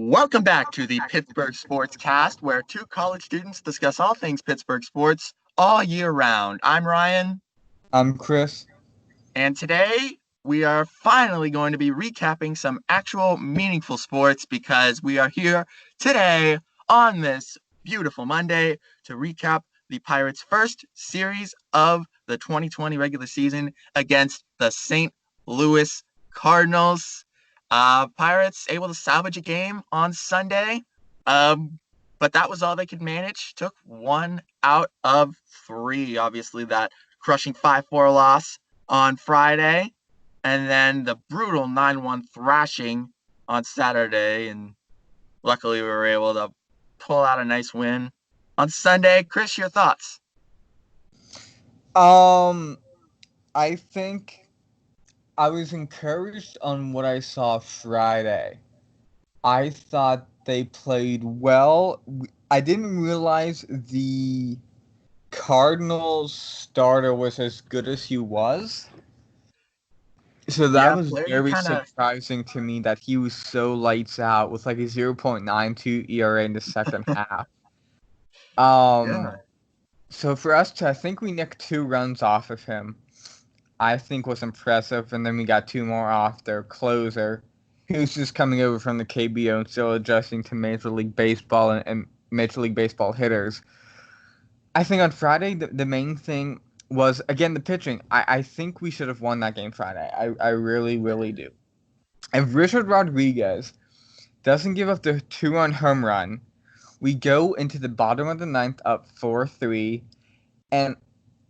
Welcome back to the Pittsburgh Sports Cast, where two college students discuss all things Pittsburgh sports all year round. I'm Ryan, I'm Chris. and today we are finally going to be recapping some actual meaningful sports because we are here today on this beautiful Monday to recap the Pirates' first series of the 2020 regular season against the St. Louis Cardinals. Pirates able to salvage a game on Sunday, but that was all they could manage. Took one out of three. Obviously, that crushing 5-4 loss on Friday, and then the brutal 9-1 thrashing on Saturday. And luckily, we were able to pull out a nice win on Sunday. Chris, your thoughts? I think I was encouraged on what I saw Friday. I thought they played well. I didn't realize the Cardinals starter was as good as he was. So that Yeah, was player very kind of. surprising to me that he was so lights out with like a 0.92 ERA in the second half. Yeah. So for us to, I think we nicked 2 runs off of him. I think was impressive, and then we got 2 more off their closer, who's just coming over from the KBO and still adjusting to Major League Baseball and Major League Baseball hitters. I think on Friday, the main thing was, again, the pitching. I think we should have won that game Friday. I really, really do. If Richard Rodriguez doesn't give up the 2-run home run, we go into the bottom of the ninth up 4-3, and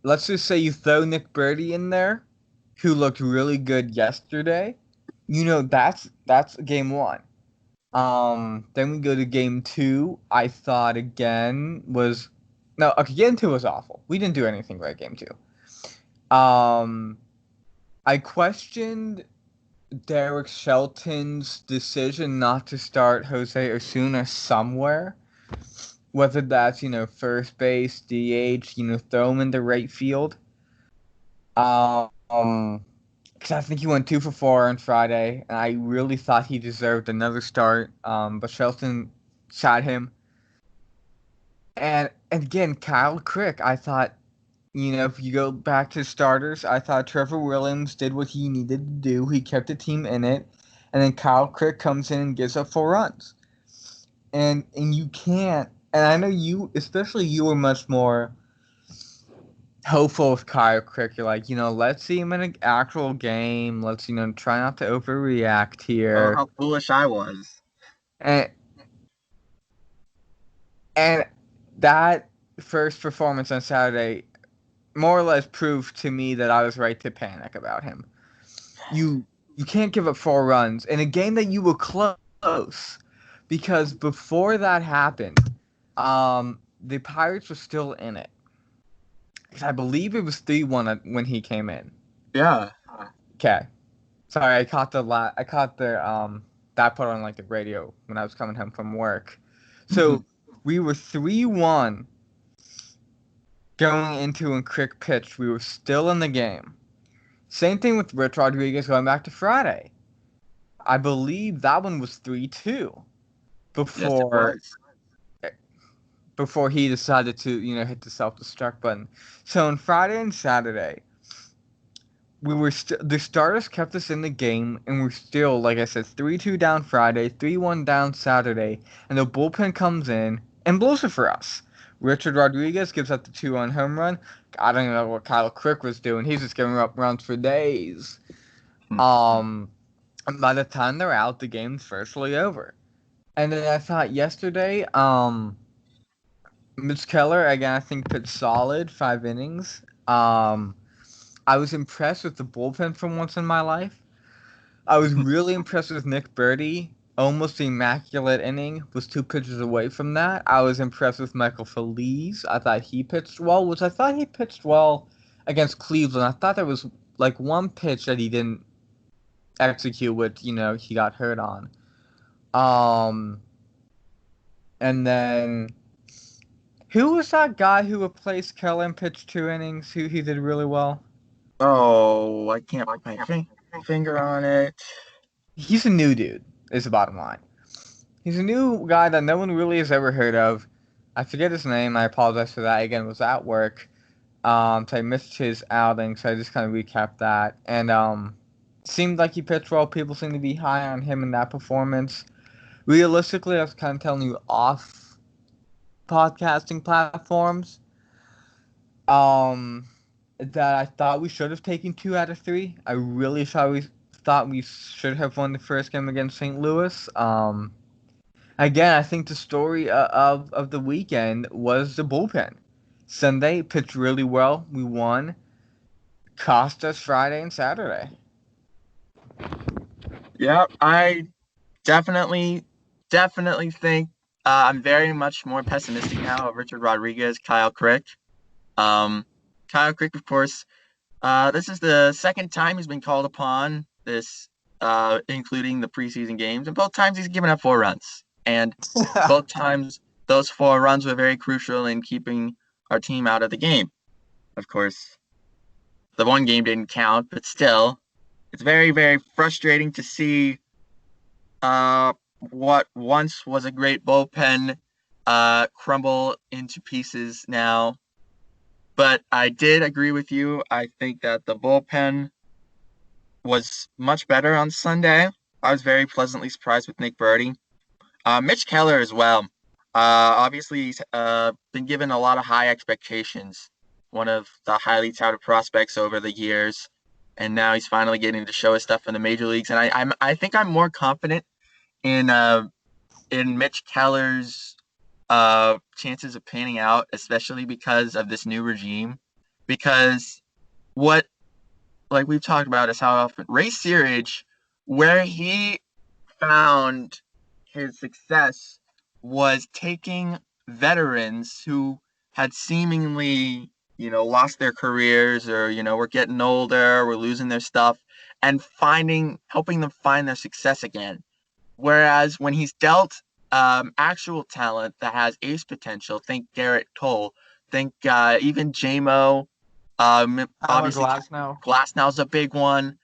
let's just say you throw Nick Birdie in there, who looked really good yesterday. That's game one. Then we go to game two. I thought again was no. Okay, game two was awful. We didn't do anything right game two. I questioned Derek Shelton's decision not to start Jose Osuna somewhere. Whether that's first base, DH, throw him in the right field. Because I think he went 2 for 4 on Friday, and I really thought he deserved another start. But Shelton shot him, and again, Kyle Crick. I thought, if you go back to starters, I thought Trevor Williams did what he needed to do. He kept the team in it, and then Kyle Crick comes in and gives up 4 runs, and you can't. And I know you, especially you, were much more hopeful with Kyle Crick. You're like, let's see him in an actual game. Let's, try not to overreact Oh, here. how foolish I was. And and that first performance on Saturday more or less proved to me that I was right to panic about him. You you can't give up 4 runs in a game that you were close, because before that happened, the Pirates were still in it. Because I believe it was 3-1 when he came in. Yeah. Okay. Sorry, I caught the that part on like the radio when I was coming home from work. So we were 3-1 going into when Crick pitched. We were still in the game. Same thing with Rich Rodriguez going back to Friday. I believe that one was 3-2 Yes, it before was. before he decided to hit the self-destruct button. So on Friday and Saturday, we were the starters kept us in the game, and we're still, like I said, 3-2 down Friday, 3-1 down Saturday, and the bullpen comes in and blows it for us. Richard Rodriguez gives up the 2-run home run. I don't even know what Kyle Crick was doing. He's just giving up runs for days. And by the time they're out, the game's virtually over. And then I thought yesterday, Mitch Keller again, I think pitched solid 5 innings. I was impressed with the bullpen for once in my life. I was really impressed with Nick Birdie. Almost the immaculate inning, was 2 pitches away from that. I was impressed with Michael Feliz. I thought he pitched well, which I thought he pitched well against Cleveland. I thought there was like one pitch that he didn't execute, which he got hurt on. And then who was that guy who replaced Keller and pitched 2 innings? Who he did really well. Oh, I can't put my finger on it. He's a new dude. Is the bottom line. He's a new guy that no one really has ever heard of. I forget his name. I apologize for that. Again, it was at work. So I missed his outing, so I just kind of recapped that. And seemed like he pitched well. People seem to be high on him in that performance. Realistically, I was kind of telling you off podcasting platforms. That I thought we should have taken 2 out of 3. I really thought we should have won the first game against St. Louis. Again, I think the story of the weekend was the bullpen. Sunday pitched really well. We won. Cost us Friday and Saturday. Yeah, I definitely think I'm very much more pessimistic now of Richard Rodriguez, Kyle Crick. Kyle Crick, of course, this is the second time he's been called upon, including the preseason games, and both times he's given up 4 runs. And both times those 4 runs were very crucial in keeping our team out of the game. Of course, the one game didn't count, but still, it's very, very frustrating to see what once was a great bullpen crumble into pieces now. But I did agree with you. I think that the bullpen was much better on Sunday. I was very pleasantly surprised with Nick Burdi. Mitch Keller as well. Obviously, he's been given a lot of high expectations. One of the highly touted prospects over the years. And now he's finally getting to show his stuff in the major leagues. And I think I'm more confident in Mitch Keller's chances of panning out, especially because of this new regime. Because like we've talked about, is how often Ray Searage, where he found his success was taking veterans who had seemingly, lost their careers or, were getting older, were losing their stuff, and helping them find their success again. Whereas when he's dealt actual talent that has ace potential, think Garrett Cole, think even JMO, obviously Glasnow's a big one.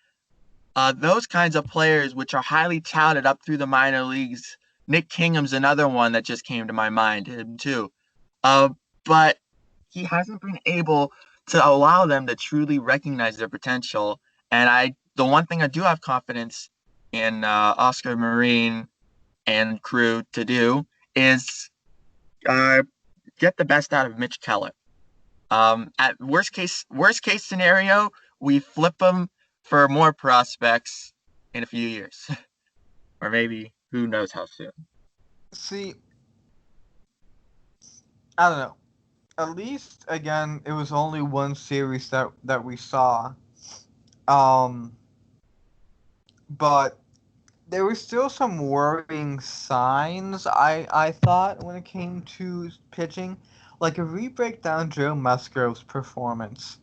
Those kinds of players, which are highly touted up through the minor leagues. Nick Kingham's another one that just came to my mind, him too. But he hasn't been able to allow them to truly recognize their potential. And the one thing I do have confidence in Oscar Marin and crew to do is get the best out of Mitch Keller. At worst case scenario, we flip him for more prospects in a few years, or maybe who knows how soon. See, I don't know. At least again, it was only one series that we saw. But there were still some worrying signs, I thought, when it came to pitching. Like, if we break down Joe Musgrove's performance,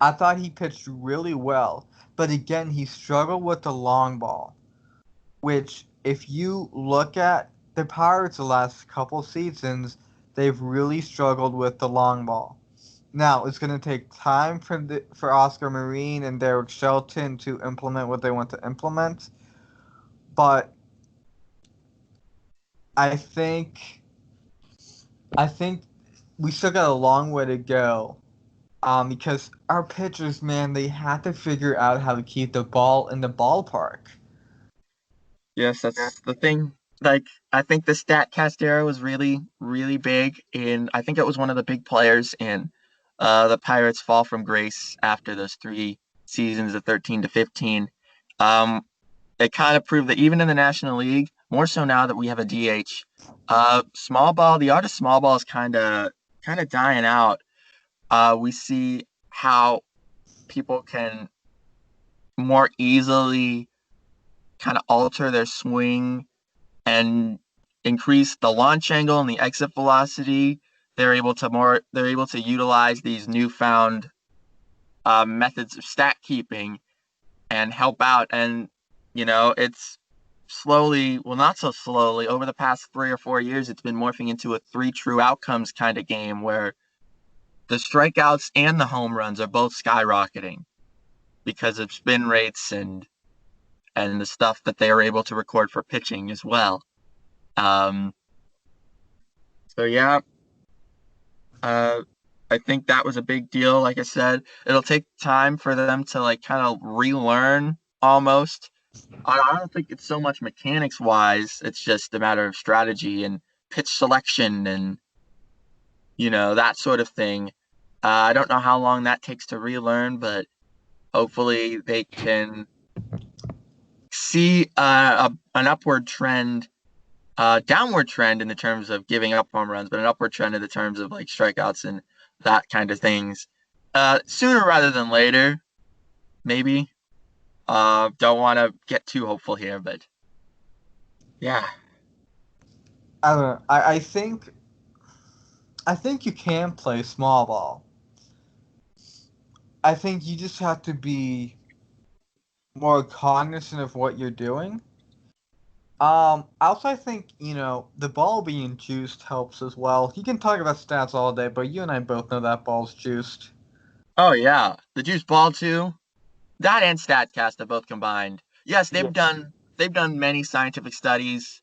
I thought he pitched really well. But again, he struggled with the long ball, which, if you look at the Pirates the last couple seasons, they've really struggled with the long ball. Now, it's going to take time for Oscar Marin and Derek Shelton to implement what they want to implement. But I think we still got a long way to go. Because our pitchers, man, they had to figure out how to keep the ball in the ballpark. Yes, that's the thing. Like, I think the StatCast era was really, really big. I think it was one of the big players in the Pirates' fall from grace after those 3 seasons of 13 to 15. It kind of proved that even in the National League, more so now that we have a DH, the art of small ball is kind of dying out. We see how people can more easily kind of alter their swing and increase the launch angle and the exit velocity. They're able to utilize these newfound methods of stat keeping and help out. And it's slowly, well, not so slowly, over the past 3 or 4 years, it's been morphing into a 3 true outcomes kind of game where the strikeouts and the home runs are both skyrocketing because of spin rates and and the stuff that they were able to record for pitching as well. Um, so yeah, uh, I think that was a big deal. Like I said, it'll take time for them to like kind of relearn almost. I don't think it's so much mechanics wise. It's just a matter of strategy and pitch selection and that sort of thing. I don't know how long that takes to relearn, but hopefully they can see an upward trend, downward trend in the terms of giving up home runs, but an upward trend in the terms of like strikeouts and that kind of things sooner rather than later, maybe. Don't want to get too hopeful here, but yeah. I don't know. I think you can play small ball. I think you just have to be more cognizant of what you're doing. Also, I think, the ball being juiced helps as well. You can talk about stats all day, but you and I both know that ball's juiced. Oh yeah, the juice ball too. That and Statcast have both combined. Yes, Yeah. they've done many scientific studies,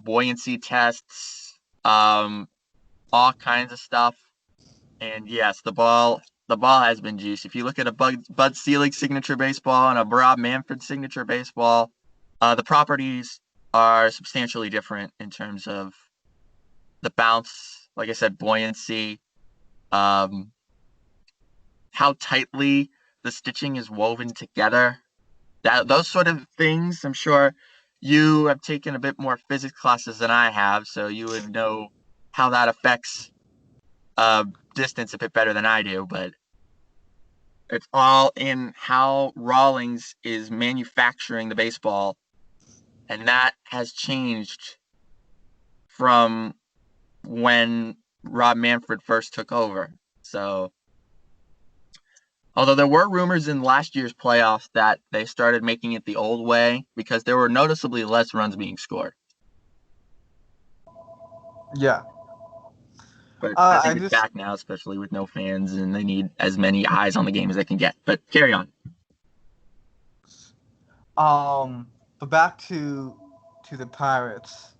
buoyancy tests, all kinds of stuff. And yes, the ball has been juiced. If you look at a Bud Selig signature baseball and a Rob Manfred signature baseball, the properties are substantially different in terms of the bounce, like I said, buoyancy, um, how tightly the stitching is woven together. Those sort of things, I'm sure you have taken a bit more physics classes than I have, so you would know how that affects distance a bit better than I do. But it's all in how Rawlings is manufacturing the baseball, and that has changed from when Rob Manfred first took over. So, although there were rumors in last year's playoffs that they started making it the old way because there were noticeably less runs being scored. Yeah. But I I think it's just back now, especially with no fans, and they need as many eyes on the game as they can get. But carry on. but back to the Pirates.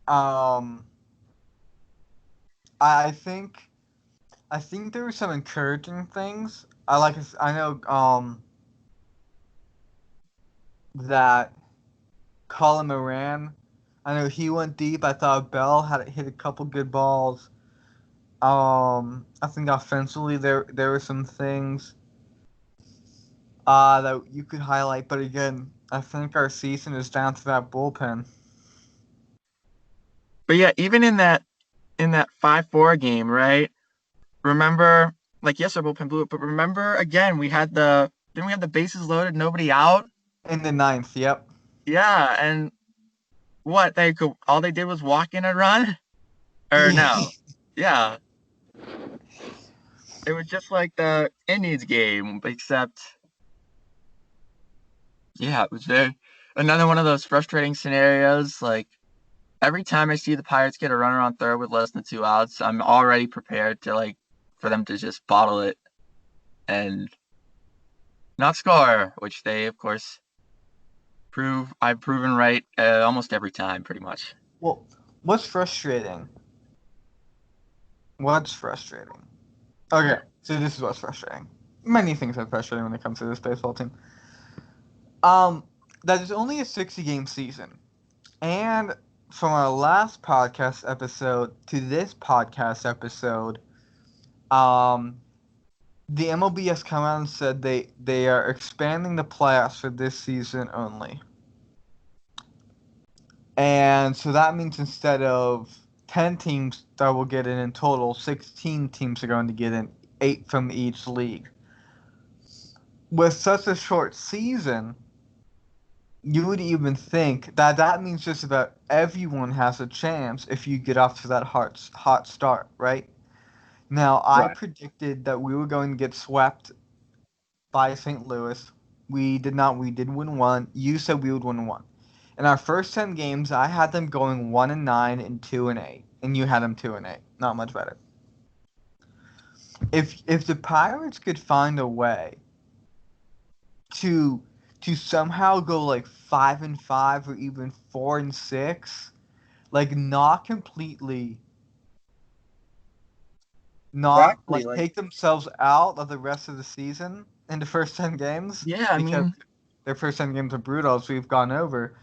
Um, I think I think there were some encouraging things. I know that Colin Moran. I know he went deep. I thought Bell had hit a couple good balls. I think offensively there were some things that you could highlight, but again, I think our season is down to that bullpen. But yeah, even in that 5-4 game, right? Remember, like yes, our bullpen blew it, but remember again, we have the bases loaded, nobody out? In the ninth, yep. Yeah, and what all they did was walk in and run? Or no? Yeah, it was just like the Indians game, except yeah, it was very another one of those frustrating scenarios. Like every time I see the Pirates get a runner on third with less than 2 outs, I'm already prepared to like for them to just bottle it and not score, which they of course I've proven right almost every time, pretty much. Well, what's frustrating? What's frustrating? Okay, so this is what's frustrating. Many things are frustrating when it comes to this baseball team. Um, that is only a 60-game season. And from our last podcast episode to this podcast episode, um, the MLB has come out and said they are expanding the playoffs for this season only. And so that means instead of 10 teams that will get in total, 16 teams are going to get in, 8 from each league. With such a short season, you would even think that that means just about everyone has a chance if you get off to that hot start, right? Now, I Right. predicted that we were going to get swept by St. Louis. We did not. We did win one. You said we would win one. In our first 10 games, I had them going 1-9 and 2-8, and you had them 2-8. Not much better. If the Pirates could find a way to to somehow go like 5-5 or even 4-6, like not completely, not Exactly. like Like, take themselves out of the rest of the season in the first 10 games yeah, I because mean, their first 10 games are brutal, as we've gone over.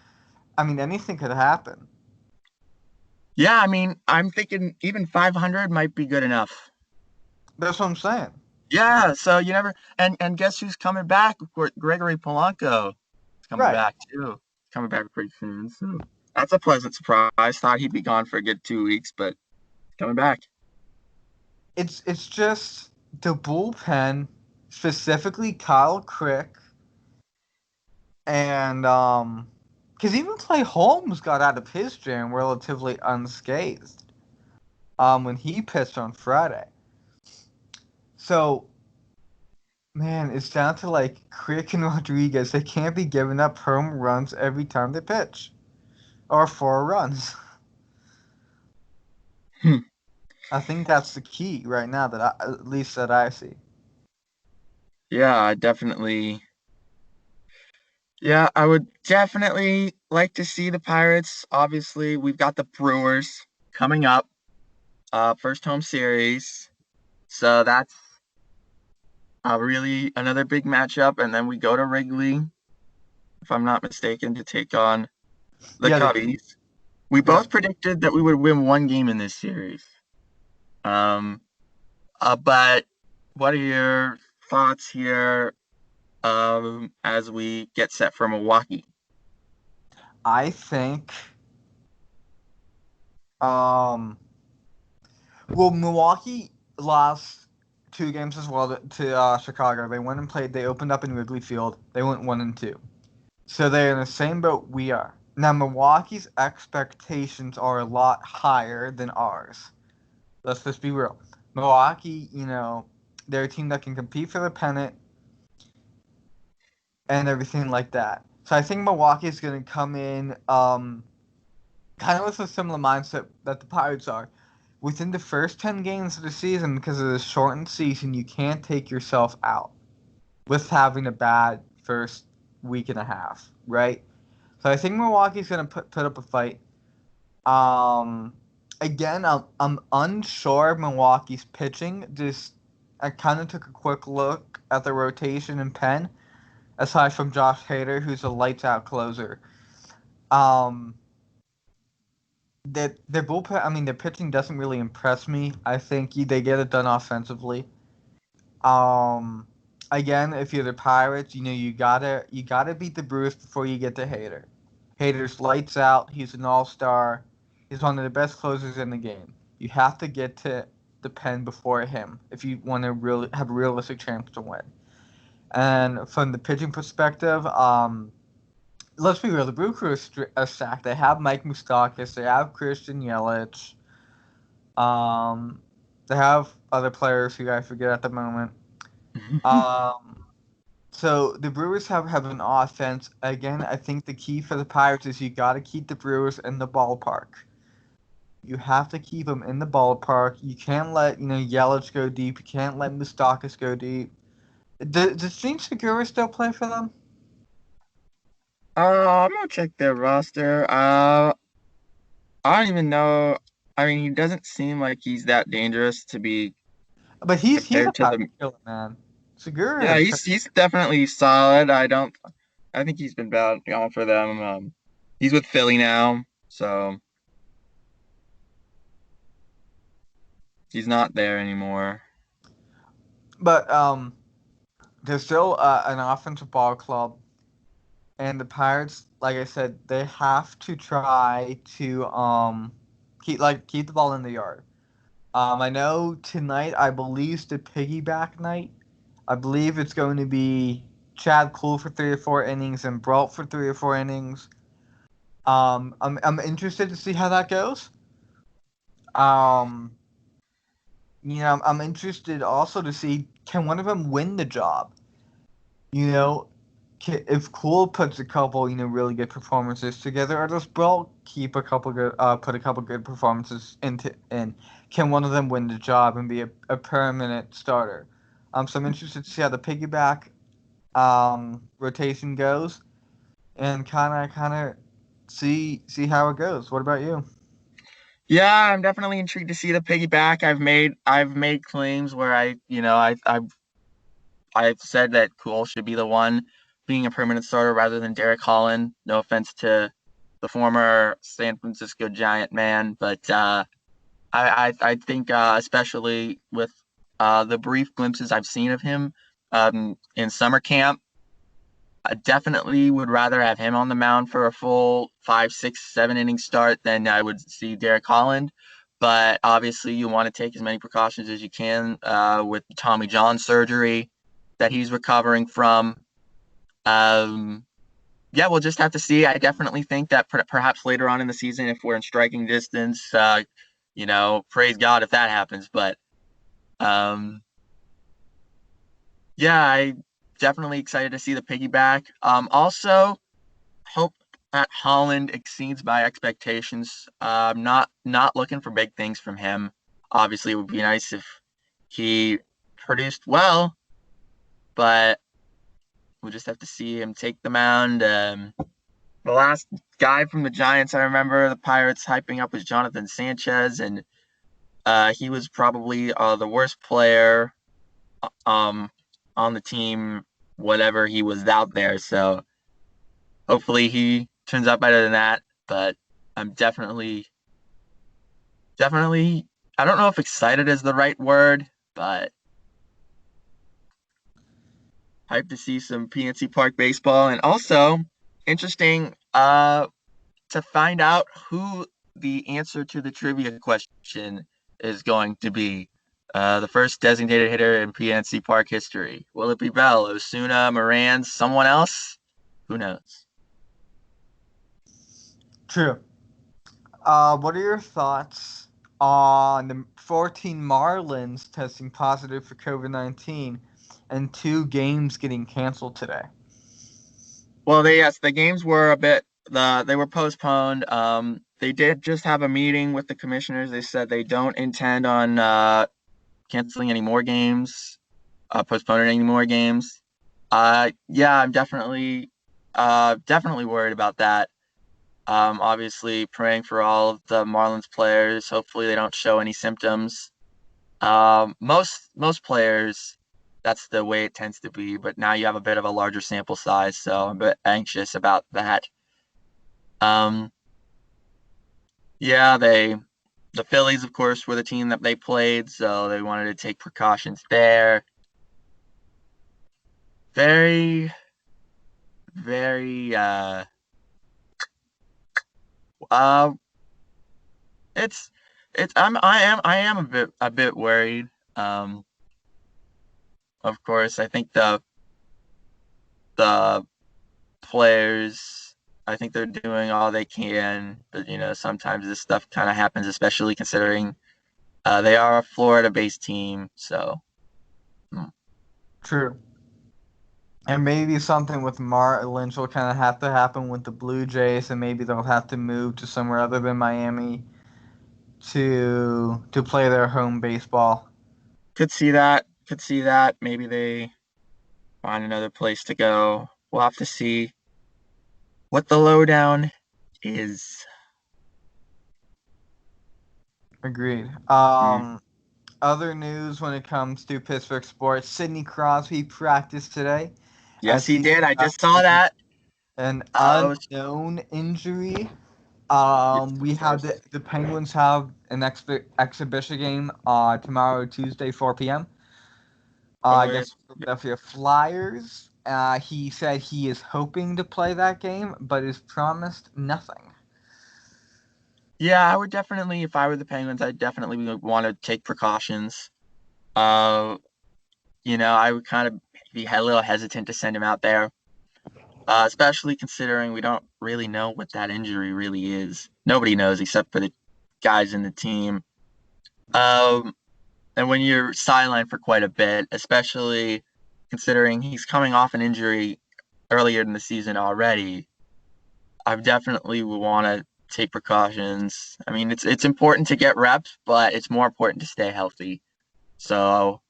I mean, anything could happen. yeah, I mean, I'm thinking even 500 might be good enough. That's what I'm saying. Yeah, so you never and guess who's coming back? Gregory Polanco is coming Right. back too. Coming back pretty soon. So that's a pleasant surprise. Thought he'd be gone for a good 2 weeks, but coming back. It's just the bullpen, specifically Kyle Crick, and because even Clay Holmes got out of his jam relatively unscathed when he pitched on Friday. So man, it's down to like Crick and Rodriguez. They can't be giving up home runs every time they pitch, or 4 runs. Hmm. I think that's the key right now at least that I see. Yeah, I definitely. Yeah, I would definitely like to see the Pirates. Obviously, we've got the Brewers coming up, first home series. So that's really another big matchup, and then we go to Wrigley, if I'm not mistaken, to take on the Yeah, Cubbies. We yeah. both predicted that we would win one game in this series. Um, but what are your thoughts here as we get set for Milwaukee? I think um well, Milwaukee lost 2 games as well to Chicago. They went and played. They opened up in Wrigley Field. They went 1-2. So they're in the same boat we are. Now Milwaukee's expectations are a lot higher than ours. Let's just be real. Milwaukee, they're a team that can compete for the pennant and everything like that. So I think Milwaukee is going to come in kind of with a similar mindset that the Pirates are. Within the first 10 games of the season, because of the shortened season, you can't take yourself out with having a bad first week and a half, right? So I think Milwaukee's going to put up a fight. Um, Again, I'm unsure of Milwaukee's pitching. Just I kind of took a quick look at the rotation and pen, aside from Josh Hader, who's a lights out closer. Um, their bullpen, I mean, their pitching doesn't really impress me. I think they get it done offensively. Um, Again, if you're the Pirates, you gotta beat the Brewers before you get to Hader. Hader's lights out. He's an all-star. He's one of the best closers in the game. You have to get to the pen before him if you want to really have a realistic chance to win. And from the pitching perspective, let's be real. The Brew Crew is stacked. They have Mike Moustakas. They have Christian Yelich. Um, they have other players who I forget at the moment. Um, so the Brewers have an offense. Again, I think the key for the Pirates is you got to keep the Brewers in the ballpark. You have to keep them in the ballpark. You can't let Yelich go deep. You can't let Moustakas go deep. Does Gene Segura still play for them? I'm gonna check their roster. I don't even know. I mean, he doesn't seem like he's that dangerous to be But he's compared to about to the. kill it, man. Segura Yeah, is he's definitely solid. I don't. I think he's been bad gone for them. He's with Philly now, so he's not there anymore. but they're still an offensive ball club, and the Pirates, like I said, they have to try to keep the ball in the yard. I know tonight I believe is the piggyback night. I believe it's going to be Chad Kuhl for 3 or 4 innings and Brault for 3 or 4 innings. I'm interested to see how that goes. Um, I'm interested also to see can one of them win the job. You know, if Cool puts a couple, really good performances together, or does Brault keep put a couple good performances in? Can one of them win the job and be a permanent starter? So I'm interested to see how the piggyback rotation goes, and kind of see how it goes. What about you? Yeah, I'm definitely intrigued to see the piggyback. I've made claims where I've said that Cool should be the one being a permanent starter rather than Derek Holland. No offense to the former San Francisco Giant man, but I think especially with the brief glimpses I've seen of him in summer camp, I definitely would rather have him on the mound for a full 5, 6, 7 inning start than I would see Derek Holland. But obviously, you want to take as many precautions as you can with Tommy John surgery that he's recovering from. Um, yeah, we'll just have to see. I definitely think that perhaps later on in the season, if we're in striking distance, praise God if that happens. But um, yeah, I definitely excited to see the piggyback. Also, hope that Holland exceeds my expectations. Not looking for big things from him. Obviously, it would be nice if he produced well, but we'll just have to see him take the mound. The last guy from the Giants I remember the Pirates hyping up was Jonathan Sanchez, and he was probably the worst player um, on the team, whatever he was out there. So hopefully he turns out better than that. But I'm definitely, I don't know if excited is the right word, but hyped to see some PNC Park baseball, and also interesting to find out who the answer to the trivia question is going to be. The first designated hitter in PNC Park history. Will it be Bell, Osuna, Moran, someone else? Who knows? True. What are your thoughts on the 14 Marlins testing positive for COVID-19 and 2 games getting canceled today? Well, the games were they were postponed. They did just have a meeting with the commissioners. They said they don't intend on canceling any more games, postponing any more games. Yeah, I'm definitely worried about that. Obviously praying for all of the Marlins players. Hopefully they don't show any symptoms. Most players, that's the way it tends to be. But now you have a bit of a larger sample size, so I'm a bit anxious about that. Um, yeah, the Phillies, of course, were the team that they played, so they wanted to take precautions there. Very, very. Uh, it's I am a bit worried. Um, of course, I think the players, I think they're doing all they can, but sometimes this stuff kind of happens, especially considering they are a Florida-based team. So mm, True. And maybe something with Marlins will kind of have to happen with the Blue Jays, and maybe they'll have to move to somewhere other than Miami to play their home baseball. could see that. Could see that. Maybe they find another place to go. We'll have to see what the lowdown is. Agreed. Mm. Other news when it comes to Pittsburgh sports: Sidney Crosby practiced today Yes, as he he did. I just saw suffered that. an Uh, unknown injury. yes, We of have course. the Penguins have an exhibition game tomorrow, Tuesday, 4 p.m. Oh, yeah. Against Philadelphia Flyers. He said he is hoping to play that game, but is promised nothing. Yeah, I would definitely, if I were the Penguins, I'd definitely want to take precautions. Uh, I would kind of be a little hesitant to send him out there, especially considering we don't really know what that injury really is. Nobody knows except for the guys in the team. Um, and when you're sidelined for quite a bit, especially considering he's coming off an injury earlier in the season already, I definitely would want to take precautions. I mean, it's important to get reps, but it's more important to stay healthy. So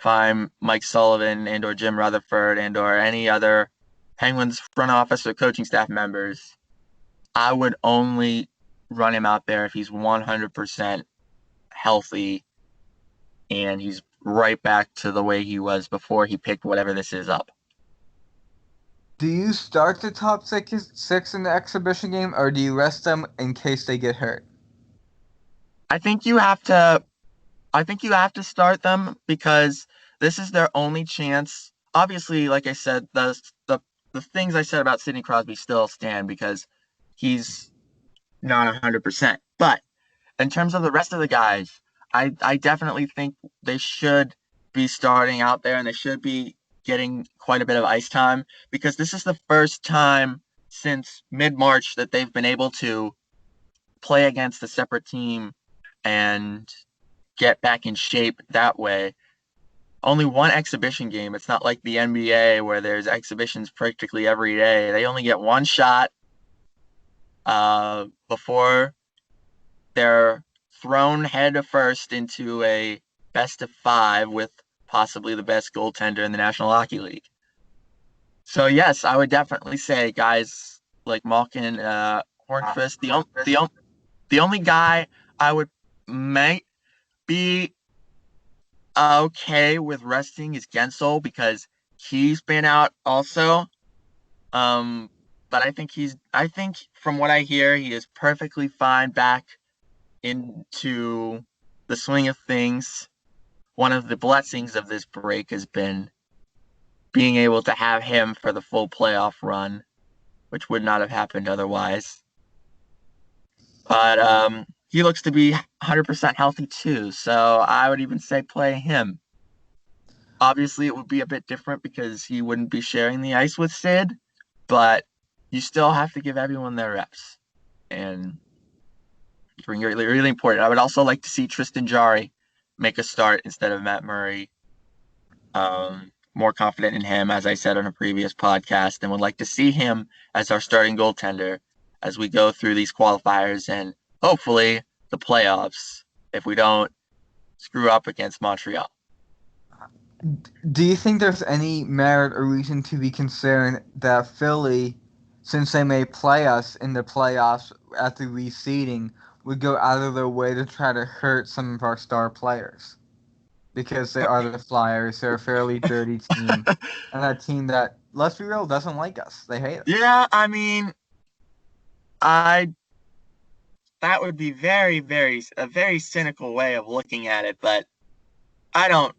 if I'm Mike Sullivan and or Jim Rutherford and or any other Penguins front office or coaching staff members, I would only run him out there if he's 100% healthy and he's right back to the way he was before he picked whatever this is up. Do you start the top six in the exhibition game, or do you rest them in case they get hurt? I think you have to start them because this is their only chance. Obviously, like I said, the things I said about Sidney Crosby still stand because he's not 100%. But in terms of the rest of the guys, I definitely think they should be starting out there and they should be getting quite a bit of ice time because this is the first time since mid-March that they've been able to play against a separate team and get back in shape that way. Only one exhibition game. It's not like the NBA where there's exhibitions practically every day. They only get one shot before they're thrown head first into a best of 5 with possibly the best goaltender in the National Hockey League. So yes, I would definitely say guys like Malkin, Hornqvist. The only guy I would might be okay with resting is Gensel because he's been out also. But I think from what I hear, he is perfectly fine back into the swing of things. One of the blessings of this break has been being able to have him for the full playoff run, which would not have happened otherwise. But he looks to be 100% healthy too, so I would even say play him. Obviously, it would be a bit different because he wouldn't be sharing the ice with Sid, but you still have to give everyone their reps. And it's really, really important. I would also like to see Tristan Jarry make a start instead of Matt Murray. More confident in him, as I said on a previous podcast, and would like to see him as our starting goaltender as we go through these qualifiers and hopefully the playoffs if we don't screw up against Montreal. Do you think there's any merit or reason to be concerned that Philly, since they may play us in the playoffs at the reseeding, would go out of their way to try to hurt some of our star players? Because they are the Flyers. They're a fairly dirty team. And a team that, let's be real, doesn't like us. They hate us. Yeah, I mean, that would be a very cynical way of looking at it, but I don't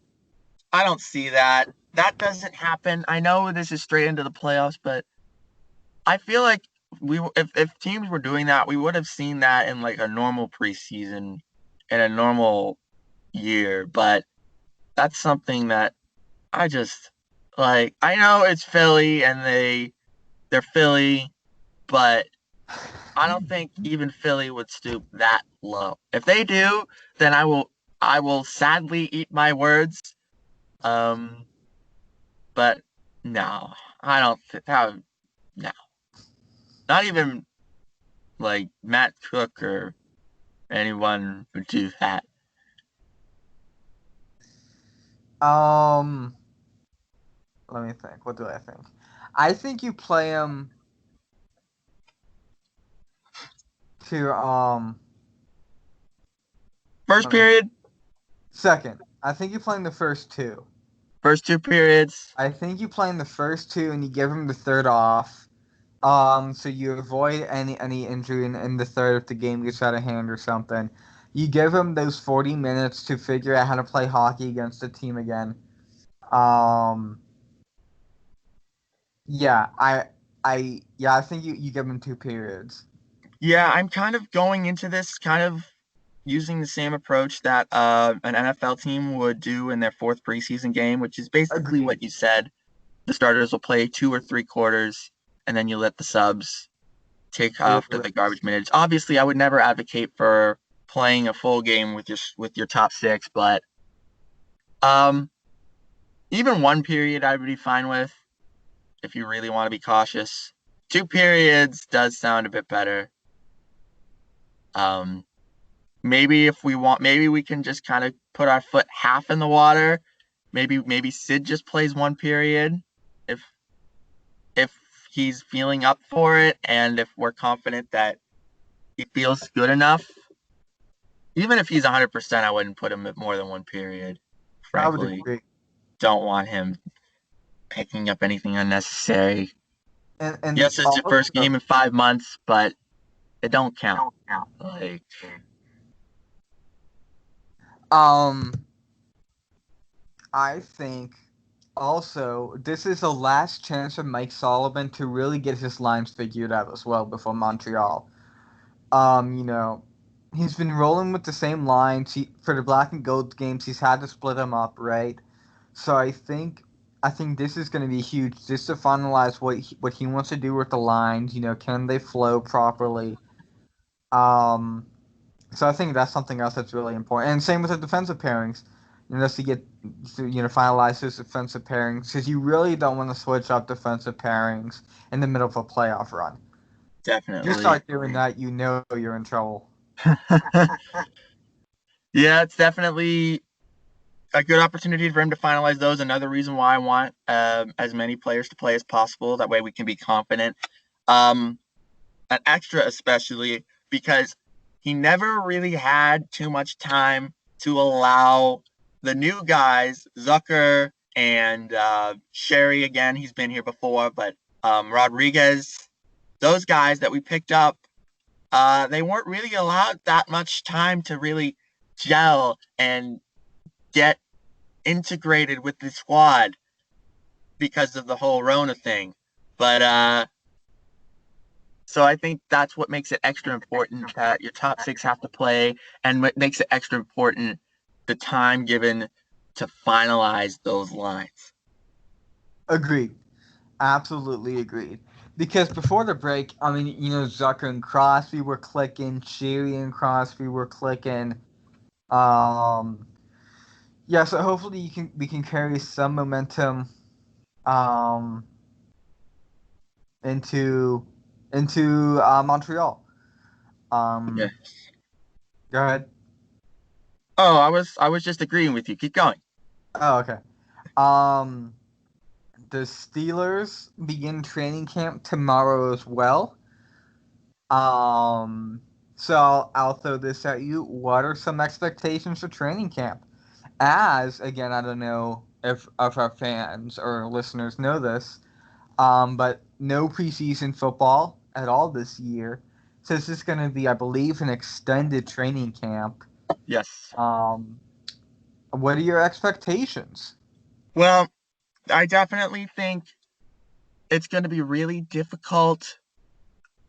see that. That doesn't happen. I know this is straight into the playoffs, but I feel like if teams were doing that, we would have seen that in like a normal preseason in a normal year, but that's something that I just like. I know it's Philly and they're Philly, but I don't think even Philly would stoop that low. If they do, then I will sadly eat my words. But no, I don't think no. Not even like Matt Cook or anyone would do that. Let me think. What do I think? I think you play him to First period. Second. I think you play in the first two. First two periods. I think you play in the first two and you give him the third off. So you avoid any injury in the third if the game gets out of hand or something. You give him those 40 minutes to figure out how to play hockey against the team again. Yeah, I think you give him 2 periods. Yeah, I'm kind of going into this kind of using the same approach that an NFL team would do in their 4th preseason game, which is basically what you said. The starters will play 2 or 3 quarters, and then you let the subs take off the garbage minutes. Obviously, I would never advocate for playing a full game with your top 6, but even 1 period I would be fine with if you really want to be cautious. 2 periods does sound a bit better. Maybe we can just kind of put our foot half in the water maybe Sid just plays one period if if he's feeling up for it, and if we're confident that he feels good enough. Even if he's 100%, I wouldn't put him at more than one period. I would Frankly, agree. don't want him picking up anything unnecessary. And Yes, it's your also, first game in 5 months, but it don't count. Like, um, I think also this is the last chance for Mike Sullivan to really get his lines figured out as well before Montreal. You know, he's been rolling with the same lines for the black and gold games. He's had to split them up, right? So I think this is going to be huge just to finalize what he wants to do with the lines. You know, can they flow properly? Um, so I think that's something else that's really important. And same with the defensive pairings. You know, just to get finalize those defensive pairings because you really don't want to switch up defensive pairings in the middle of a playoff run. You definitely. start doing that, you know you're in trouble. Yeah, it's definitely a good opportunity for him to finalize those. Another reason why I want as many players to play as possible. That way we can be confident. Um, an extra especially because he never really had too much time to allow the new guys, Zucker and Sherry again. He's been here before, but Rodriguez, those guys that we picked up, they weren't really allowed that much time to really gel and get integrated with the squad because of the whole Rona thing. But so I think that's what makes it extra important that your top six have to play, and what makes it extra important the time given to finalize those lines. Agreed. Absolutely agreed. Because before the break, I mean, Zucker and Crosby were clicking, Sherry and Crosby were clicking. Um, yeah, so hopefully we can carry some momentum um, into Montreal. Yeah. Um, Go ahead. Oh, I was just agreeing with you. Keep going. Oh, okay. Um, the Steelers begin training camp tomorrow as well. Um, so I'll throw this at you. What are some expectations for training camp? As again, I don't know if our fans or listeners know this, but no preseason football at all this year. So this is going to be, I believe, an extended training camp. Yes. Um, what are your expectations? Well, I definitely think it's going to be really difficult.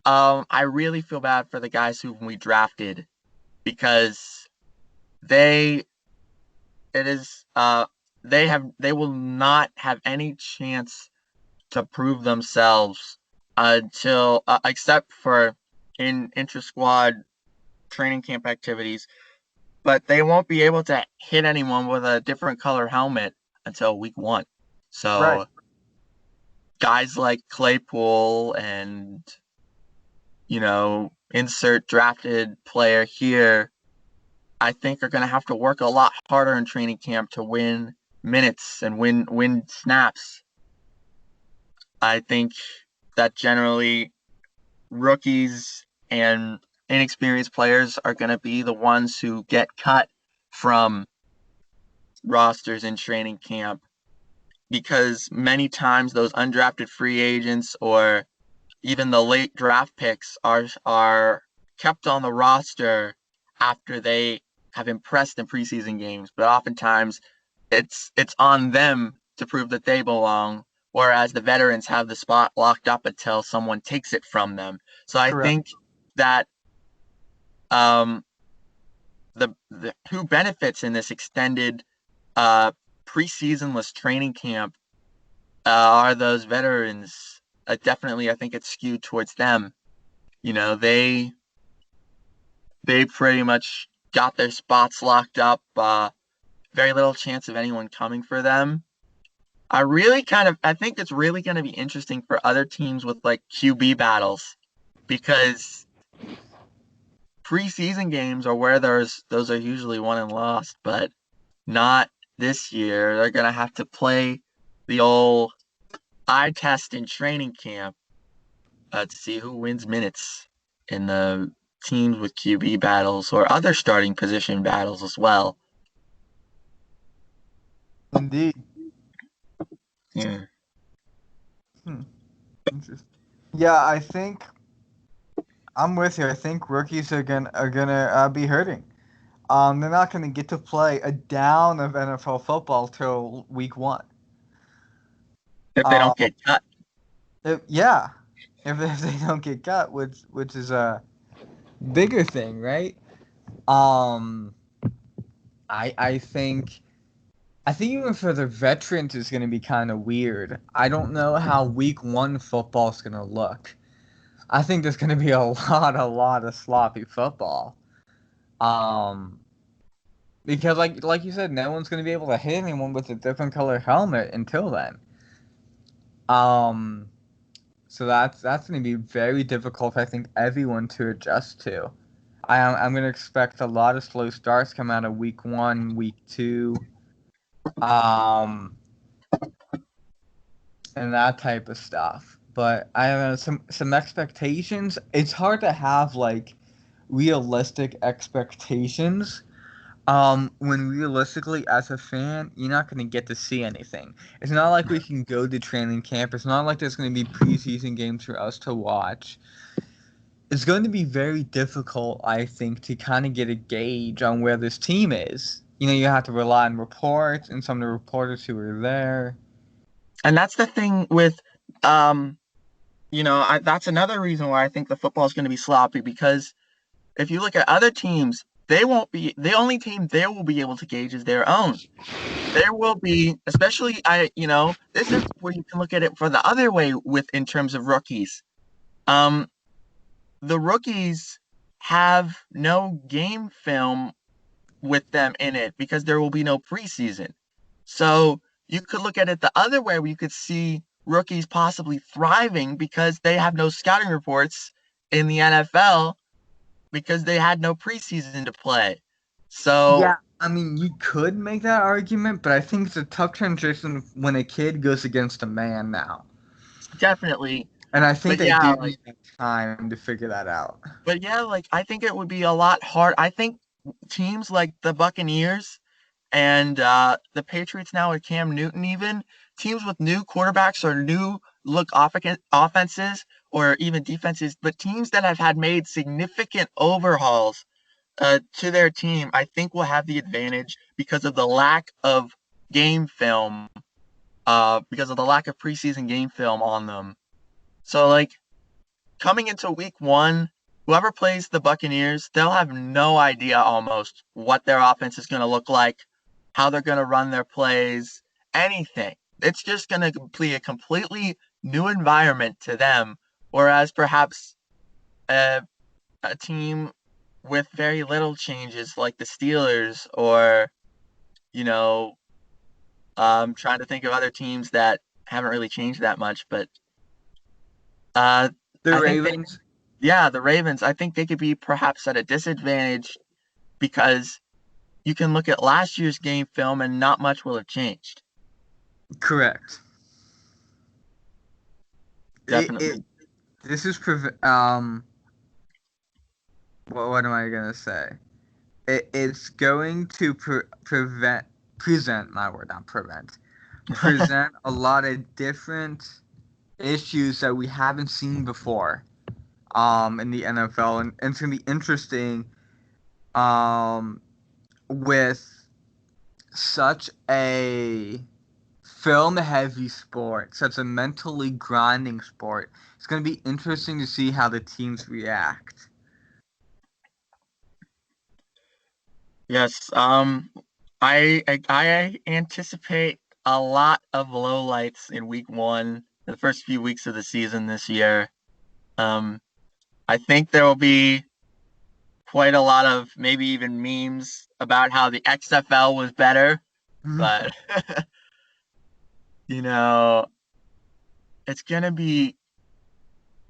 I really feel bad for the guys who we drafted because they it is they will not have any chance to prove themselves until except for in intra squad training camp activities, but they won't be able to hit anyone with a different color helmet until week 1. Right. So guys like Claypool and insert drafted player here, I think are going to have to work a lot harder in training camp to win minutes and win snaps. I think that generally rookies and inexperienced players are going to be the ones who get cut from rosters in training camp because many times those undrafted free agents or even the late draft picks are kept on the roster after they have impressed in preseason games, but oftentimes it's on them to prove that they belong, whereas the veterans have the spot locked up until someone takes it from them. So I Correct. think that um, the who benefits in this extended preseasonless training camp are those veterans. Definitely, I think it's skewed towards them. They pretty much got their spots locked up. Very little chance of anyone coming for them. I think it's really going to be interesting for other teams with like QB battles because preseason games are where those are usually won and lost, but not this year, they're going to have to play the old eye test in training camp to see who wins minutes in the teams with QB battles or other starting position battles as well. Indeed. Yeah. Interesting. Yeah, I think I'm with you. I think rookies are gonna be hurting. They're not gonna get to play a down of NFL football till week 1. If they Uh, don't get cut. yeah, if they don't get cut, which is a bigger thing, right? Um, I think even for the veterans, it's gonna be kind of weird. I don't know how week 1 football is gonna look. I think there's gonna be a lot of sloppy football. Um, because like you said, no one's gonna be able to hit anyone with a different color helmet until then. Um, so that's gonna be very difficult. I think everyone to adjust to. I'm gonna expect a lot of slow starts come out of week 1, week 2, um, and that type of stuff. But I don't know some expectations. It's hard to have like realistic expectations when realistically as a fan you're not going to get to see anything. It's not like we can go to training camp. It's not like there's going to be preseason games for us to watch. It's going to be very difficult, I think, to kind of get a gauge on where this team is. You have to rely on reports and some of the reporters who were there. And that's the thing with, that's another reason why I think the football is going to be sloppy because if you look at other teams, they won't be the only team they will be able to gauge is their own. There will be, especially this is where you can look at it for the other way with in terms of rookies. Um, the rookies have no game film with them in it because there will be no preseason. So you could look at it the other way where you could see rookies possibly thriving because they have no scouting reports in the NFL because they had no preseason to play. So Yeah, I mean, you could make that argument, but I think it's a tough transition when a kid goes against a man now. definitely, And I think but they yeah, did need time to figure that out. like I think it would be a lot hard. I think teams like the Buccaneers and the Patriots now with Cam Newton, even teams with new quarterbacks or new look offenses or even defenses, but teams that have had made significant overhauls to their team, I think will have the advantage because of the lack of game film, because of the lack of preseason game film on them. So like coming into week 1, whoever plays the Buccaneers, they'll have no idea almost what their offense is going to look like, how they're going to run their plays, anything. It's just going to be a completely new environment to them. Whereas perhaps a, a team with very little changes like the Steelers or, you know, trying to think of other teams that haven't really changed that much, but uh, The I think they Ravens, yeah, the Ravens, I think they could be perhaps at a disadvantage because you can look at last year's game film and not much will have changed. correct. It Definitely. this is what am I gonna say? It's going to present my word, not prevent. Present a lot of different issues that we haven't seen before in the NFL, and it's gonna be interesting um with such a film heavy sport, such a mentally grinding sport. It's going to be interesting to see how the teams react. Yes. I anticipate a lot of lowlights in week 1, the first few weeks of the season this year. Um, I think there will be quite a lot of maybe even memes about how the XFL was better, but you know, it's gonna be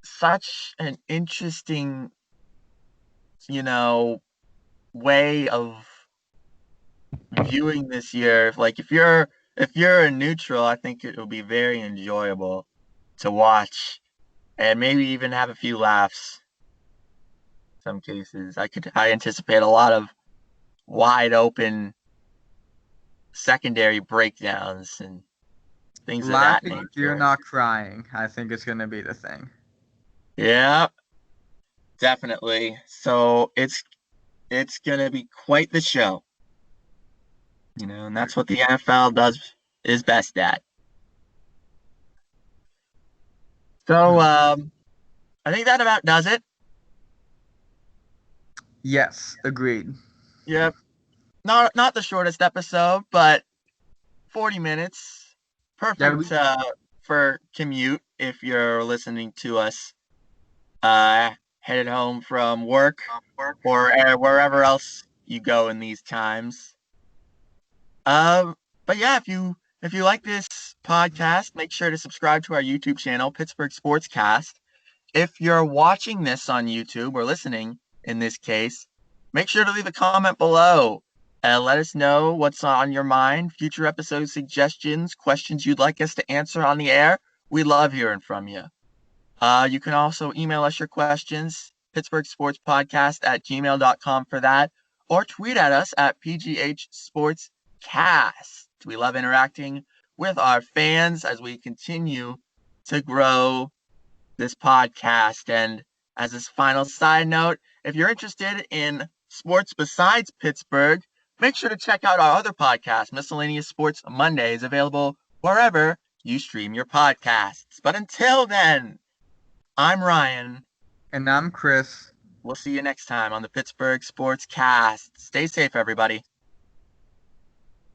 such an interesting, you know, way of viewing this year, if you're a neutral, I think it will be very enjoyable to watch and maybe even have a few laughs. Some cases, I anticipate a lot of wide open secondary breakdowns and things of that Laughing if you're nature. not crying, I think it's going to be the thing. Yeah, definitely. So it's gonna be quite the show, and that's what the NFL is best at. So I think that about does it. Yes, agreed. Yep. Not the shortest episode, but 40 minutes. Yeah, Perfect for commute if you're listening to us headed home from work or wherever else you go in these times. But yeah, if you like this podcast, make sure to subscribe to our YouTube channel, Pittsburgh Sportscast. If you're watching this on YouTube or listening in this case, make sure to leave a comment below and let us know what's on your mind, future episode suggestions, questions you'd like us to answer on the air. We love hearing from you. You can also email us your questions, pittsburghsportspodcast@gmail.com for that, or tweet at us at PGH Sportscast. We love interacting with our fans as we continue to grow this podcast. And as this final side note, if you're interested in sports besides Pittsburgh, make sure to check out our other podcast, Miscellaneous Sports Mondays, available wherever you stream your podcasts. But until then, I'm Ryan. And I'm Chris. We'll see you next time on the Pittsburgh Sports Cast. Stay safe, everybody.